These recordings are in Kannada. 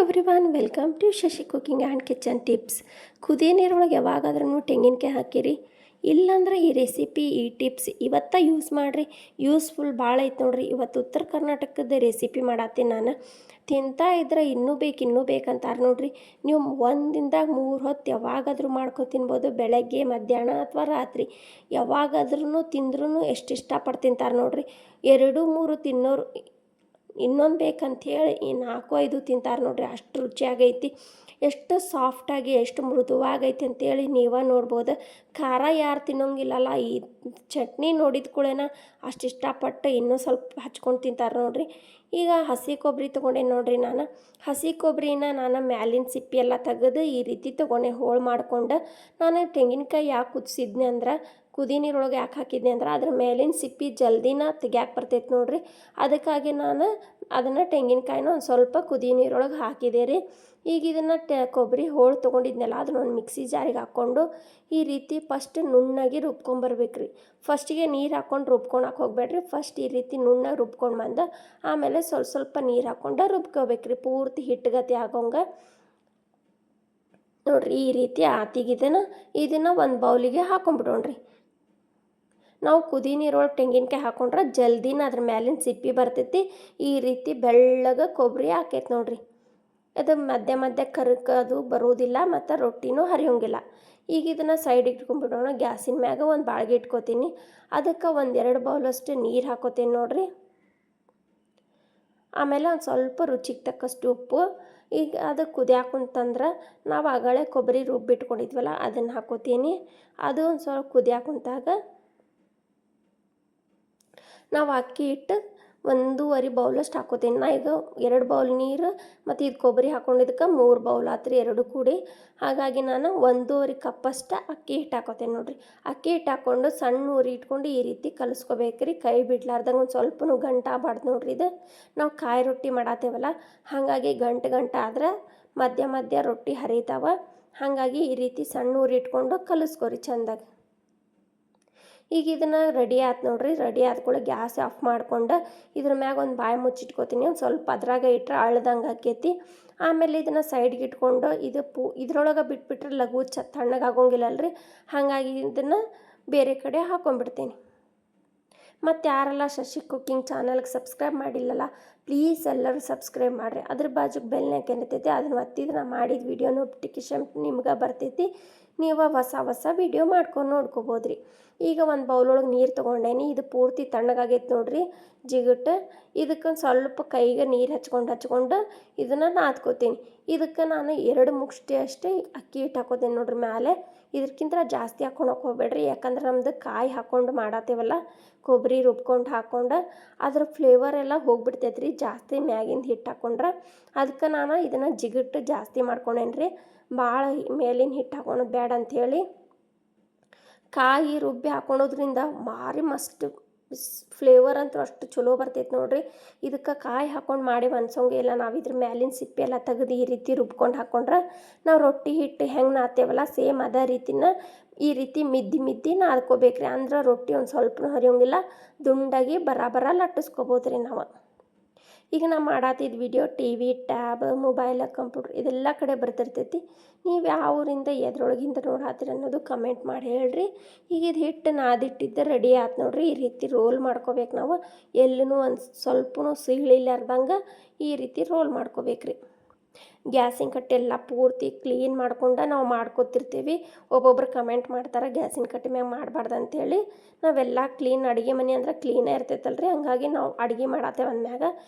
Everyone, welcome to Shashi cooking and kitchen tips. ಕುದಿಯ ನೀರೊಳಗೆ ಯಾವಾಗಾದ್ರೂ ತೆಂಗಿನಕಾಯಿ ಹಾಕಿರಿ, ಇಲ್ಲಾಂದ್ರೆ ಈ ರೆಸಿಪಿ ಈ ಟಿಪ್ಸ್ ಇವತ್ತು ಯೂಸ್ ಮಾಡಿರಿ. ಯೂಸ್ಫುಲ್ ಭಾಳ ಐತೆ ನೋಡ್ರಿ. ಇವತ್ತು ಉತ್ತರ ಕರ್ನಾಟಕದ ರೆಸಿಪಿ ಮಾಡತ್ತೀನಿ ನಾನು. ತಿಂತಾ ಇದ್ರೆ ಇನ್ನೂ ಬೇಕಂತಾರೆ ನೋಡ್ರಿ. ನೀವು 1 ದಿನದಾಗ 3 ಹೊತ್ತು ಯಾವಾಗಾದ್ರೂ ಮಾಡ್ಕೊಂಡು ತಿನ್ಬೋದು. ಬೆಳಗ್ಗೆ, ಮಧ್ಯಾಹ್ನ ಅಥವಾ ರಾತ್ರಿ ಯಾವಾಗಾದ್ರೂ ತಿಂದ್ರೂ ಎಷ್ಟು ಇಷ್ಟಪಟ್ಟು ತಿಂತಾರೆ ನೋಡ್ರಿ. 2-3 ತಿನ್ನೋರು ಇನ್ನೊಂದು ಬೇಕಂಥೇಳಿ ಈ 4-5 ತಿಂತಾರೆ ನೋಡ್ರಿ. ಅಷ್ಟು ರುಚಿಯಾಗೈತಿ, ಎಷ್ಟು ಸಾಫ್ಟಾಗಿ ಎಷ್ಟು ಮೃದುವಾಗೈತಿ ಅಂತೇಳಿ ನೀವೇ ನೋಡ್ಬೋದು. ಖಾರ ಯಾರು ತಿನ್ನೋಂಗಿಲ್ಲಲ್ಲ, ಈ ಚಟ್ನಿ ನೋಡಿದ ಕೂಡಲೇ ಅಷ್ಟು ಇಷ್ಟಪಟ್ಟು ಇನ್ನೂ ಸ್ವಲ್ಪ ಹಚ್ಕೊಂಡು ತಿಂತಾರೆ ನೋಡ್ರಿ. ಈಗ ಹಸಿ ಕೊಬ್ಬರಿ ತೊಗೊಂಡೇನು ನೋಡ್ರಿ. ಹಸಿ ಕೊಬ್ಬರಿನ ನಾನು ಮ್ಯಾಲಿನ ಸಿಪ್ಪಿ ಎಲ್ಲ ತೆಗೆದು ಈ ರೀತಿ ತೊಗೊಂಡೆ ಹೋಳು ಮಾಡ್ಕೊಂಡು. ನಾನು ತೆಂಗಿನಕಾಯಿ ಯಾಕೆ ಕುದಿಸಿದ್ನಿ ಅಂದ್ರೆ, ಕುದಿ ನೀರೊಳಗೆ ಯಾಕೆ ಹಾಕಿದ್ನಿ ಅಂದ್ರೆ ಅದ್ರ ಮೇಲಿನ ಸಿಪ್ಪಿ ಜಲ್ದಿನ ತೆಗ್ಯಾಕೆ ಬರ್ತೈತೆ ನೋಡ್ರಿ. ಅದಕ್ಕಾಗಿ ನಾನು ಅದನ್ನು ತೆಂಗಿನಕಾಯಿನ ಒಂದು ಸ್ವಲ್ಪ ಕುದಿ ನೀರೊಳಗೆ ಹಾಕಿದೆ ರೀ. ಈಗ ಇದನ್ನು ಕೊಬ್ಬರಿ ಹೋಳು ತೊಗೊಂಡಿದ್ನಲ್ಲ ಅದನ್ನ ಒಂದು ಮಿಕ್ಸಿ ಜಾರಿಗೆ ಹಾಕ್ಕೊಂಡು ಈ ರೀತಿ ಫಸ್ಟ್ ನುಣ್ಣಗೆ ರುಬ್ಕೊಂಬರ್ಬೇಕು ರೀ. ಫಸ್ಟಿಗೆ ನೀರು ಹಾಕ್ಕೊಂಡು ರುಬ್ಕೊಳಕ್ಕೆ ಹೋಗ್ಬೇಡ್ರಿ. ಫಸ್ಟ್ ಈ ರೀತಿ ನುಣ್ಣಗೆ ರುಬ್ಕೊಂಡು ಬಂದು ಆಮೇಲೆ ಸ್ವಲ್ಪ ನೀರು ಹಾಕ್ಕೊಂಡು ರುಬ್ಕೋಬೇಕು ರೀ, ಪೂರ್ತಿ ಹಿಟ್ಟುಗತಿ ಆಗೋಂಗೆ ನೋಡ್ರಿ. ಈ ರೀತಿ ಆತಿಗೆ ಇದನ್ನು ಒಂದು ಬೌಲಿಗೆ ಹಾಕೊಂಡ್ಬಿಡೋಣ್ರಿ. ನಾವು ಕುದಿ ನೀರೊಳಗೆ ತೆಂಗಿನಕಾಯಿ ಹಾಕೊಂಡ್ರೆ ಜಲ್ದಿನ ಅದ್ರ ಮ್ಯಾಲಿನ ಸಿಪ್ಪಿ ಬರ್ತೈತಿ. ಈ ರೀತಿ ಬೆಳ್ಳಗೆ ಕೊಬ್ಬರಿ ಹಾಕೈತೆ ನೋಡ್ರಿ. ಅದು ಮಧ್ಯೆ ಕರಕದು ಬರೋದಿಲ್ಲ ಮತ್ತು ರೊಟ್ಟಿನೂ ಹರಿಯೋಂಗಿಲ್ಲ. ಈಗ ಇದನ್ನು ಸೈಡಿಗೆ ಇಟ್ಕೊಂಡ್ಬಿಡೋಣ. ಗ್ಯಾಸಿನ ಮ್ಯಾಗ ಒಂದು ಬಾಳ್ಗೆ ಇಟ್ಕೋತೀನಿ. ಅದಕ್ಕೆ 1-2 ಬೌಲಷ್ಟು ನೀರು ಹಾಕೋತೀನಿ ನೋಡ್ರಿ. ಆಮೇಲೆ ಒಂದು ಸ್ವಲ್ಪ ರುಚಿಗೆ ತಕ್ಕಷ್ಟು ಉಪ್ಪು. ಈಗ ಅದು ಕುದಿಯಾಕುಂತಂದ್ರೆ ನಾವು ಆಗಳೇ ಕೊಬ್ಬರಿ ರುಬ್ಬಿಟ್ಕೊಂಡಿದ್ವಲ್ಲ ಅದನ್ನು ಹಾಕೋತೀನಿ. ಅದು ಒಂದು ಸ್ವಲ್ಪ ಕುದಿಯಾಕುಂತಾಗ ನಾವು ಅಕ್ಕಿ ಹಿಟ್ಟು 1.5 ಬೌಲಷ್ಟು ಹಾಕೋತೀನಿ. ನಾ ಈಗ 2 ಬೌಲ್ ನೀರು ಮತ್ತು ಇದು ಕೊಬ್ಬರಿ ಹಾಕೊಂಡಿದ್ದಕ್ಕೆ 3 ಬೌಲ್ ಆತ್ರಿ, 2 ಕೂಡಿ. ಹಾಗಾಗಿ ನಾನು 1.5 ಕಪ್ಪಷ್ಟು ಅಕ್ಕಿ ಹಿಟ್ಟು ಹಾಕೋತೇನೆ ನೋಡ್ರಿ. ಅಕ್ಕಿ ಹಿಟ್ಟು ಹಾಕ್ಕೊಂಡು ಸಣ್ಣ ಉರಿ ಇಟ್ಕೊಂಡು ಈ ರೀತಿ ಕಲಿಸ್ಕೋಬೇಕ್ರಿ. ಕೈ ಬಿಡ್ಲಾರ್ದಂಗೆ ಒಂದು ಸ್ವಲ್ಪನೂ ಗಂಟು ಆಗಬಾರ್ದು ನೋಡ್ರಿ. ಇದು ನಾವು ಕಾಯಿ ರೊಟ್ಟಿ ಮಾಡತ್ತೇವಲ್ಲ, ಹಾಗಾಗಿ ಗಂಟು ಆದ್ರೆ ಮಧ್ಯ ರೊಟ್ಟಿ ಹರಿತಾವ. ಹಾಗಾಗಿ ಈ ರೀತಿ ಸಣ್ಣ ಉರಿ ಇಟ್ಕೊಂಡು ಕಲಿಸ್ಕೊರಿ ಚೆಂದಾಗಿ. ಈಗ ಇದನ್ನು ರೆಡಿ ಆಯ್ತು ನೋಡ್ರಿ. ರೆಡಿ ಆದ್ಕೂಳೆ ಗ್ಯಾಸ್ ಆಫ್ ಮಾಡ್ಕೊಂಡು ಇದ್ರ ಮ್ಯಾಗ ಒಂದು ಬಾಯಿ ಮುಚ್ಚಿಟ್ಕೋತೀನಿ. ಒಂದು ಸ್ವಲ್ಪ ಅದ್ರಾಗ ಇಟ್ಟರೆ ಅಳ್ದಂಗೆ ಆಕೈತಿ. ಆಮೇಲೆ ಇದನ್ನು ಸೈಡ್ಗೆ ಇಟ್ಕೊಂಡು ಇದ್ರೊಳಗೆ ಬಿಟ್ಬಿಟ್ರೆ ಲಘು ತಣ್ಣಗಾಗೋಂಗಿಲ್ಲಲ್ರಿ. ಹಾಗಾಗಿ ಇದನ್ನು ಬೇರೆ ಕಡೆ ಹಾಕೊಂಡ್ಬಿಡ್ತೀನಿ. ಮತ್ತು ಯಾರೆಲ್ಲ ಶಶಿ ಕುಕಿಂಗ್ ಚಾನಲ್ಗೆ ಸಬ್ಸ್ಕ್ರೈಬ್ ಮಾಡಿಲ್ಲಲ್ಲ, ಪ್ಲೀಸ್ ಎಲ್ಲರೂ ಸಬ್ಸ್ಕ್ರೈಬ್ ಮಾಡಿರಿ. ಅದ್ರ ಬಾಜುಗೆ ಬೆಲ್ನಾಗ ಏನೈತೈತಿ ಅದನ್ನು ಒತ್ತಿದ್ರೆ ನಾನು ಮಾಡಿದ ವಿಡಿಯೋ ನೋಟಿಫಿಕೇಷನ್ ನಿಮ್ಗೆ ಬರ್ತೈತಿ. ನೀವು ಹೊಸ ವಿಡಿಯೋ ಮಾಡ್ಕೊಂಡು ನೋಡ್ಕೋಬೋದ್ರಿ. ಈಗ ಒಂದು ಬೌಲೊಳಗೆ ನೀರು ತೊಗೊಂಡೇನಿ. ಇದು ಪೂರ್ತಿ ತಣ್ಣಗಾಗೈತೆ ನೋಡ್ರಿ, ಜಿಗುಟ್ಟು. ಇದಕ್ಕೊಂದು ಸ್ವಲ್ಪ ಕೈಗೆ ನೀರು ಹಚ್ಕೊಂಡು ಇದನ್ನು ನಾದ್ಕೋತೀನಿ. ಇದಕ್ಕೆ ನಾನು 2 ಮುಷ್ಟಿ ಅಷ್ಟೇ ಅಕ್ಕಿ ಹಿಟ್ಟು ಹಾಕೋತೀನಿ ನೋಡ್ರಿ ಮ್ಯಾಲೆ. ಇದಕ್ಕಿಂತ ಜಾಸ್ತಿ ಹಾಕ್ಕೊಳಕ್ಕೆ ಹೋಗ್ಬೇಡ್ರಿ, ಯಾಕಂದ್ರೆ ನಮ್ದು ಕಾಯಿ ಹಾಕ್ಕೊಂಡು ಮಾಡತ್ತೇವಲ್ಲ, ಕೊಬ್ಬರಿ ರುಬ್ಕೊಂಡು ಹಾಕ್ಕೊಂಡು ಅದ್ರ ಫ್ಲೇವರ್ ಎಲ್ಲ ಹೋಗ್ಬಿಡ್ತೈತೆ ರೀ ಜಾಸ್ತಿ ಮ್ಯಾಗಿಂದ ಹಿಟ್ಟು ಹಾಕ್ಕೊಂಡ್ರೆ. ಅದಕ್ಕೆ ನಾನು ಇದನ್ನು ಜಿಗುಟ್ಟು ಜಾಸ್ತಿ ಮಾಡ್ಕೊಂಡೇನ್ರಿ. ಭಾಳ ಮೇಲಿನ ಹಿಟ್ಟು ಹಾಕೋಣದು ಬೇಡ ಅಂಥೇಳಿ ಕಾಯಿ ರುಬ್ಬಿ ಹಾಕೊಳೋದ್ರಿಂದ ಭಾರಿ ಮಸ್ತ್ ಫ್ಲೇವರ್ ಅಂತೂ ಅಷ್ಟು ಚಲೋ ಬರ್ತೈತೆ ನೋಡ್ರಿ. ಇದಕ್ಕೆ ಕಾಯಿ ಹಾಕ್ಕೊಂಡು ಮಾಡಿ ಅನ್ಸೋಂಗಿಲ್ಲ. ನಾವು ಇದ್ರ ಮ್ಯಾಲಿನ ಸಿಪ್ಪೆ ಎಲ್ಲ ತೆಗೆದು ಈ ರೀತಿ ರುಬ್ಕೊಂಡು ಹಾಕ್ಕೊಂಡ್ರೆ ನಾವು ರೊಟ್ಟಿ ಹಿಟ್ಟು ಹೆಂಗೆ ನಾದ್ತೇವಲ್ಲ ಸೇಮ್ ಅದೇ ರೀತಿನ ಈ ರೀತಿ ಮಿದ್ದಿ ನಾದ್ಕೋಬೇಕ್ರಿ. ಅಂದ್ರೆ ರೊಟ್ಟಿ ಒಂದು ಸ್ವಲ್ಪನೂ ಹರಿಯೋಂಗಿಲ್ಲ, ದುಂಡಾಗಿ ಬರಾಬರ ಲಟ್ಟಿಸ್ಕೋಬೋದ್ರಿ ನಾವು. ಈಗ ನಾವು ಮಾಡತ್ತಿದ್ದ video TV, tab, mobile, computer ಇದೆಲ್ಲ ಕಡೆ ಬರ್ತಿರ್ತೈತಿ. ನೀವು ಯಾವ ಊರಿಂದ ಎದ್ರೊಳಗಿಂದ ನೋಡತ್ತೀರಿ ಅನ್ನೋದು ಕಮೆಂಟ್ ಮಾಡಿ ಹೇಳ್ರಿ. ಈಗ ಇದು ಹಿಟ್ಟು ನಾದಿಟ್ಟಿದ್ದೆ ರೆಡಿ ಆಯ್ತು ನೋಡ್ರಿ. ಈ ರೀತಿ ರೋಲ್ ಮಾಡ್ಕೋಬೇಕು ನಾವು. ಎಲ್ಲೂ ಒಂದು ಸ್ವಲ್ಪನೂ ಸಿಳಿಲಾರ್ದಂಗೆ ಈ ರೀತಿ ರೋಲ್ ಮಾಡ್ಕೋಬೇಕ್ರಿ. ಗ್ಯಾಸಿನ ಕಟ್ಟೆ ಎಲ್ಲ ಪೂರ್ತಿ ಕ್ಲೀನ್ ಮಾಡ್ಕೊಂಡು ನಾವು ಮಾಡ್ಕೊತಿರ್ತೀವಿ. ಒಬ್ಬೊಬ್ರು ಕಮೆಂಟ್ ಮಾಡ್ತಾರೆ ಗ್ಯಾಸಿನ ಕಟ್ಟೆ ಮ್ಯಾಗ ಮಾಡಬಾರ್ದು ಅಂಥೇಳಿ. ನಾವೆಲ್ಲ ಕ್ಲೀನ್, ಅಡುಗೆ ಮನೆ ಅಂದ್ರೆ ಕ್ಲೀನೇ ಇರ್ತೈತಲ್ರಿ. ಹಂಗಾಗಿ ನಾವು ಅಡುಗೆ ಮಾಡತ್ತೇವೆ ಅಂದ್ಮ್ಯಾಗ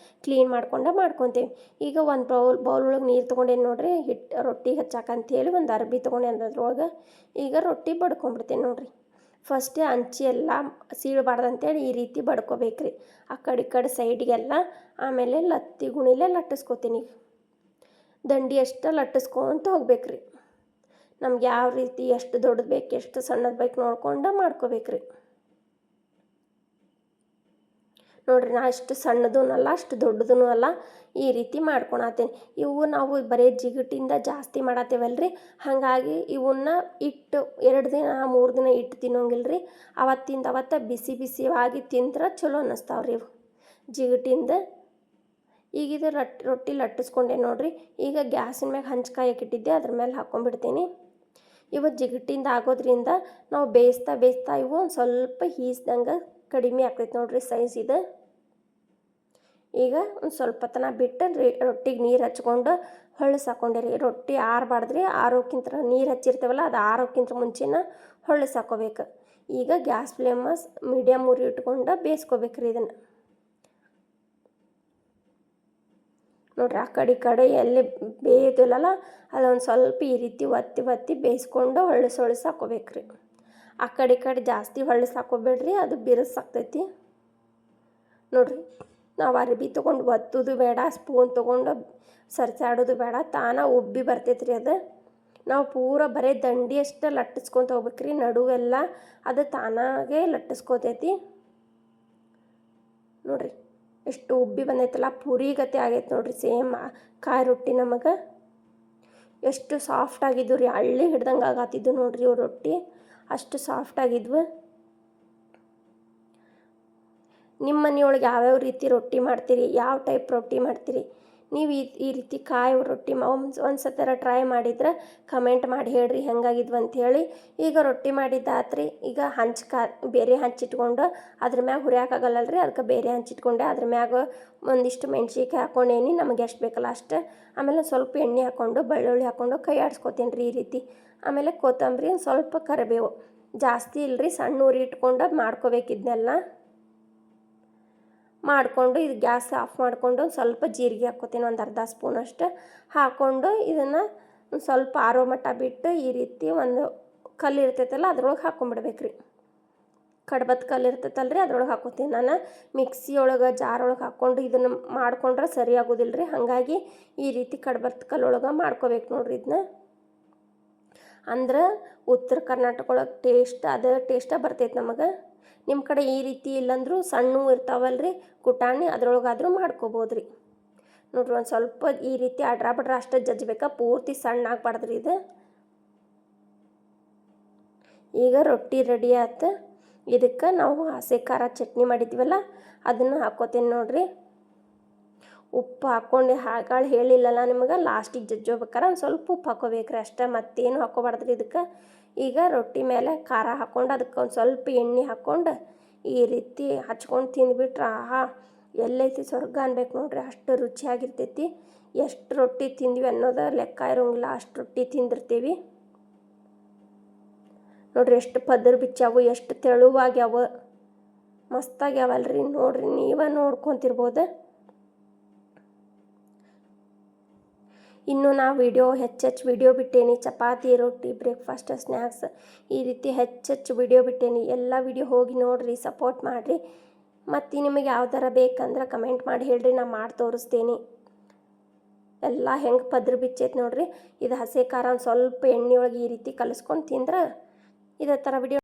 ಕ್ಲೀನ್ ಮಾಡ್ಕೊತೀವಿ. ಈಗ ಒಂದು ಬೌಲ್ ಒಳಗೆ ನೀರು ತೊಗೊಂಡೇನು ನೋಡ್ರಿ, ಹಿಟ್ಟು ರೊಟ್ಟಿ ಹಚ್ಚಾಕಂತೇಳಿ ಒಂದು ಅರ್ಬಿ ತೊಗೊಂಡು ಅದ್ರೊಳಗೆ ಈಗ ರೊಟ್ಟಿ ಬಡ್ಕೊಂಬಿಡ್ತೀನಿ ನೋಡ್ರಿ. ಫಸ್ಟೇ ಹಂಚಿ ಎಲ್ಲ ಸೀಳಬಾರ್ದು ಅಂತೇಳಿ ಈ ರೀತಿ ಬಡ್ಕೋಬೇಕ್ರಿ, ಆ ಕಡೆ ಈ ಕಡೆ ಸೈಡ್ಗೆಲ್ಲ. ಆಮೇಲೆ ಲತ್ತಿ ಗುಣಿಲೆ ಲಟ್ಟಿಸ್ಕೊತೀನಿ. ದಂಡಿ ಅಷ್ಟು ಲಟ್ಟಿಸ್ಕೊಂತ ಹೋಗ್ಬೇಕ್ರಿ. ನಮ್ಗೆ ಯಾವ ರೀತಿ ಎಷ್ಟು ದೊಡ್ಡದು ಬೇಕು ಎಷ್ಟು ಸಣ್ಣದು ಬೇಕು ನೋಡ್ಕೊಂಡು ಮಾಡ್ಕೋಬೇಕ್ರಿ. ನೋಡ್ರಿ, ನಾ ಅಷ್ಟು ಸಣ್ಣದೂ ಅಲ್ಲ ಅಷ್ಟು ದೊಡ್ಡದೂ ಅಲ್ಲ, ಈ ರೀತಿ ಮಾಡ್ಕೊಳತ್ತೇನೆ. ಇವು ನಾವು ಬರೀ ಜಿಗುಟಿಂದ ಜಾಸ್ತಿ ಮಾಡತ್ತೇವಲ್ರಿ, ಹಾಗಾಗಿ ಇವನ್ನ ಇಟ್ಟು 2 ದಿನ 3 ದಿನ ಇಟ್ಟು ತಿನ್ನೋಂಗಿಲ್ರಿ. ಅವತ್ತು ಬಿಸಿಯಾಗಿ ತಿಂದ್ರೆ ಚಲೋ ಅನ್ನಿಸ್ತಾವ್ರಿ ಇವು ಜಿಗುಟಿಂದ. ಈಗ ಇದು ರೊಟ್ಟಿ ಲಟ್ಟಿಸ್ಕೊಂಡೆ ನೋಡಿರಿ. ಈಗ ಗ್ಯಾಸಿನ ಮ್ಯಾಗ ಹಂಚು ಕಾಯಕ್ಕಿಟ್ಟಿದ್ದೆ ಅದ್ರ ಮೇಲೆ ಹಾಕ್ಕೊಂಡ್ಬಿಡ್ತೀನಿ. ಇವು ಜಿಗಟಿಂದ ಆಗೋದ್ರಿಂದ ನಾವು ಬೇಯಿಸ್ತಾ ಇವು ಒಂದು ಸ್ವಲ್ಪ ಹೀಸ್ದಂಗೆ ಕಡಿಮೆ ಆಗ್ತೈತೆ ನೋಡಿರಿ ಸೈಜ್ ಇದು. ಈಗ ಒಂದು ಸ್ವಲ್ಪ ತನ ಬಿಟ್ಟು ರೊಟ್ಟಿಗೆ ನೀರು ಹಚ್ಕೊಂಡು ಹೊಳ್ಳಿಸಿ ಹಾಕ್ಕೊಂಡೆ ರೊಟ್ಟಿ ಆರಬಾರ್ದ್ರಿ. ಆರೋಕ್ಕಿಂತ ನೀರು ಹಚ್ಚಿರ್ತೇವಲ್ಲ ಅದು ಆರೋಕ್ಕಿಂತ ಮುಂಚೆನ ಹೊಳ್ಳಿಸಿ ಹಾಕ್ಕೋಬೇಕು. ಈಗ ಗ್ಯಾಸ್ ಫ್ಲೇಮ್ ಮೀಡಿಯಮ್ ಉರಿ ಇಟ್ಕೊಂಡು ಬೇಯಿಸ್ಕೋಬೇಕ್ರಿ ಇದನ್ನು. ನೋಡ್ರಿ ಆ ಕಡೆ ಎಲ್ಲಿ ಬೇಯೋದಿಲ್ಲಲ್ಲ ಅದೊಂದು ಸ್ವಲ್ಪ ಈ ರೀತಿ ಒತ್ತಿ ಬೇಯಿಸ್ಕೊಂಡು ಹೊಳ್ಳಿಸಿ ಹಾಕ್ಕೋಬೇಕ್ರಿ. ಆ ಕಡೆ ಜಾಸ್ತಿ ಹೊಳ್ಳಿಸಿ ಹಾಕ್ಕೋಬೇಡ್ರಿ, ಅದು ಬಿರುಸಾಗ್ತೈತಿ. ನೋಡ್ರಿ ನಾವು ಅರ್ಬಿ ತೊಗೊಂಡು ಒತ್ತೋದು ಬೇಡ, ಸ್ಪೂನ್ ತೊಗೊಂಡು ಸರ್ಚಾಡೋದು ಬೇಡ, ತಾನ ಉಬ್ಬಿ ಬರ್ತೈತ್ರಿ ಅದು. ನಾವು ಪೂರ ಬರೀ ದಂಡಿಯಷ್ಟು ಲಟ್ಟಿಸ್ಕೊತ ಹೋಗ್ಬೇಕ್ರಿ. ನಡುವೆಲ್ಲ ಅದು ತಾನಾಗೆ ಲಟ್ಟಿಸ್ಕೋತೈತಿ. ನೋಡ್ರಿ ಎಷ್ಟು ಉಬ್ಬಿ ಬಂದೈತಲ್ಲ, ಪೂರಿ ಗತಿ ಆಗೈತೆ ನೋಡ್ರಿ. ಸೇಮ್ ಕಾಯಿ ರೊಟ್ಟಿ ನಮಗೆ ಎಷ್ಟು ಸಾಫ್ಟ್ ಆಗಿದ್ವು ರೀ, ಹಳ್ಳಿ ಹಿಡ್ದಂಗೆ ಆಗತ್ತಿದ್ದು ನೋಡ್ರಿ ಇವು ರೊಟ್ಟಿ, ಅಷ್ಟು ಸಾಫ್ಟ್ ಆಗಿದ್ವು. ನಿಮ್ಮ ಮನೆಯೊಳಗೆ ಯಾವ್ಯಾವ ರೀತಿ ರೊಟ್ಟಿ ಮಾಡ್ತೀರಿ, ಯಾವ ಟೈಪ್ ರೊಟ್ಟಿ ಮಾಡ್ತೀರಿ, ನೀವು ಈ ರೀತಿ ಕಾಯಿ ರೊಟ್ಟಿ ಒಂದು ಸತರ ಟ್ರೈ ಮಾಡಿದ್ರೆ ಕಮೆಂಟ್ ಮಾಡಿ ಹೇಳ್ರಿ ಹೆಂಗಾಗಿದ್ವು ಅಂಥೇಳಿ. ಈಗ ರೊಟ್ಟಿ ಮಾಡಿದ್ದಾತ್ರಿ. ಈಗ ಬೇರೆ ಹಂಚಿಟ್ಕೊಂಡು ಅದ್ರ ಮ್ಯಾಗ ಹುರಿಯೋಕ್ಕಾಗಲ್ಲಲ್ರಿ, ಅದಕ್ಕೆ ಬೇರೆ ಹಂಚಿಟ್ಕೊಂಡೆ. ಅದ್ರ ಮ್ಯಾಗ ಒಂದಿಷ್ಟು ಮೆಣ್ಸಿನ್ಕಾಯಿ ಹಾಕ್ಕೊಂಡೇನಿ, ನಮಗೆ ಎಷ್ಟು ಬೇಕಲ್ಲ ಅಷ್ಟು. ಆಮೇಲೆ ಸ್ವಲ್ಪ ಎಣ್ಣೆ ಹಾಕ್ಕೊಂಡು ಬೆಳ್ಳುಳ್ಳಿ ಹಾಕ್ಕೊಂಡು ಕೈ ಆಡಿಸ್ಕೊತೀನಿ ರೀ ಈ ರೀತಿ. ಆಮೇಲೆ ಕೊತ್ತಂಬರಿ, ಒಂದು ಸ್ವಲ್ಪ ಕರಿಬೇವು, ಜಾಸ್ತಿ ಇಲ್ಲರಿ, ಸಣ್ಣ ಉರಿ ಇಟ್ಕೊಂಡು ಮಾಡ್ಕೋಬೇಕಿದ್ನೆಲ್ಲ ಮಾಡಿಕೊಂಡು ಇದು ಗ್ಯಾಸ್ ಆಫ್ ಮಾಡಿಕೊಂಡು ಸ್ವಲ್ಪ ಜೀರಿಗೆ ಹಾಕ್ಕೋತೀನಿ, ಒಂದು ಅರ್ಧ ಸ್ಪೂನಷ್ಟು ಹಾಕ್ಕೊಂಡು ಇದನ್ನು ಒಂದು ಸ್ವಲ್ಪ ಆರೋ ಮಟ್ಟ ಬಿಟ್ಟು ಈ ರೀತಿ ಒಂದು ಕಲ್ಲು ಇರ್ತೈತಲ್ಲ ಅದ್ರೊಳಗೆ ಹಾಕ್ಕೊಂಬಿಡ್ಬೇಕ್ರಿ. ಕಡ್ಬತ್ತು ಕಲ್ಲು ಇರ್ತೈತಲ್ರಿ ಅದ್ರೊಳಗೆ ಹಾಕ್ಕೋತೀನಿ ನಾನು. ಮಿಕ್ಸಿ ಒಳಗೆ ಜಾರೊಳಗೆ ಹಾಕ್ಕೊಂಡು ಇದನ್ನು ಮಾಡ್ಕೊಂಡ್ರೆ ಸರಿ ಆಗೋದಿಲ್ಲ ರೀ. ಹಾಗಾಗಿ ಈ ರೀತಿ ಕಡ್ಬತ್ತು ಕಲ್ಲೊಳಗೆ ಮಾಡ್ಕೋಬೇಕು ನೋಡ್ರಿ ಇದನ್ನ. ಅಂದ್ರೆ ಉತ್ತರ ಕರ್ನಾಟಕ ಒಳಗೆ ಅದೇ ಟೇಸ್ಟ ಬರ್ತೈತೆ ನಮಗೆ. ನಿಮ್ಮ ಕಡೆ ಈ ರೀತಿ ಇಲ್ಲಂದ್ರೂ ಸಣ್ಣ ಇರ್ತಾವಲ್ರಿ ಕುಟಾಣಿ, ಅದ್ರೊಳಗಾದ್ರೂ ಮಾಡ್ಕೋಬೋದು ರೀ. ನೋಡ್ರಿ ಒಂದು ಸ್ವಲ್ಪ ಈ ರೀತಿ ಅಡ್ರ ಅಷ್ಟೇ ಜಜ್ಬೇಕಾ, ಪೂರ್ತಿ ಸಣ್ಣ ಆಗಬಾರ್ದ್ರಿ ಇದು. ಈಗ ರೊಟ್ಟಿ ರೆಡಿ ಆಯ್ತು. ಇದಕ್ಕೆ ನಾವು ಹಸಿ ಖಾರ ಚಟ್ನಿ ಮಾಡಿದ್ವಲ್ಲ ಅದನ್ನು ಹಾಕ್ಕೋತೀನಿ ನೋಡ್ರಿ. ಉಪ್ಪು ಹಾಕ್ಕೊಂಡು ಹಾಗಾಳು ಹೇಳಿಲ್ಲಲ್ಲ ನಿಮಗೆ, ಲಾಸ್ಟಿಗೆ ಜಜ್ಜೋಬೇಕಾರೆ ಒಂದು ಸ್ವಲ್ಪ ಉಪ್ಪು ಹಾಕ್ಕೋಬೇಕ್ರಿ ಅಷ್ಟೇ, ಮತ್ತೇನು ಹಾಕ್ಕೋಬಾರ್ದ್ರಿ ಇದಕ್ಕೆ. ಈಗ ರೊಟ್ಟಿ ಮೇಲೆ ಖಾರ ಹಾಕ್ಕೊಂಡು ಅದಕ್ಕೆ ಒಂದು ಸ್ವಲ್ಪ ಎಣ್ಣೆ ಹಾಕ್ಕೊಂಡು ಈ ರೀತಿ ಹಚ್ಕೊಂಡು ತಿಂದುಬಿಟ್ರೆ ಆಹಾ ಎಲ್ಲೈತಿ ಸ್ವರ್ಗ ಅನ್ಬೇಕು ನೋಡ್ರಿ, ಅಷ್ಟು ರುಚಿಯಾಗಿರ್ತೈತಿ. ಎಷ್ಟು ರೊಟ್ಟಿ ತಿಂದ್ವಿ ಅನ್ನೋದು ಲೆಕ್ಕ ಇರೋಂಗಿಲ್ಲ, ಅಷ್ಟು ರೊಟ್ಟಿ ತಿಂದಿರ್ತೀವಿ. ನೋಡ್ರಿ ಎಷ್ಟು ಪದರ್ ಬಿಚ್ಚಾವು, ಎಷ್ಟು ತೆಳುವಾಗ್ಯಾವ, ಮಸ್ತಾಗ್ಯಾವಲ್ರಿ. ನೋಡ್ರಿ ನೀವೇ ನೋಡ್ಕೊತಿರ್ಬೋದು. ಇನ್ನು ನಾವು ಹೆಚ್ಚು ವಿಡಿಯೋ ಬಿಟ್ಟೇನಿ, ಚಪಾತಿ, ರೊಟ್ಟಿ, ಬ್ರೇಕ್ಫಾಸ್ಟ್, ಸ್ನ್ಯಾಕ್ಸ್, ಈ ರೀತಿ ಹೆಚ್ಚು ವಿಡಿಯೋ ಬಿಟ್ಟೇನಿ. ಎಲ್ಲ ವಿಡಿಯೋ ಹೋಗಿ ನೋಡಿರಿ, ಸಪೋರ್ಟ್ ಮಾಡಿರಿ. ಮತ್ತು ನಿಮಗೆ ಯಾವ ಥರ ಬೇಕಂದ್ರೆ ಕಮೆಂಟ್ ಮಾಡಿ ಹೇಳ್ರಿ, ನಾನು ಮಾಡಿ ತೋರಿಸ್ತೀನಿ. ಎಲ್ಲ ಹೆಂಗೆ ಪದ್ರ ಬಿಚ್ಚೈತೆ ನೋಡ್ರಿ. ಇದು ಹಸಿ ಖಾರ ಒಂದು ಸ್ವಲ್ಪ ಎಣ್ಣೆ ಒಳಗೆ ಈ ರೀತಿ ಕಲಿಸ್ಕೊಂಡು ತಿಂದ್ರೆ ಇದೇ ಥರ ವಿಡಿಯೋ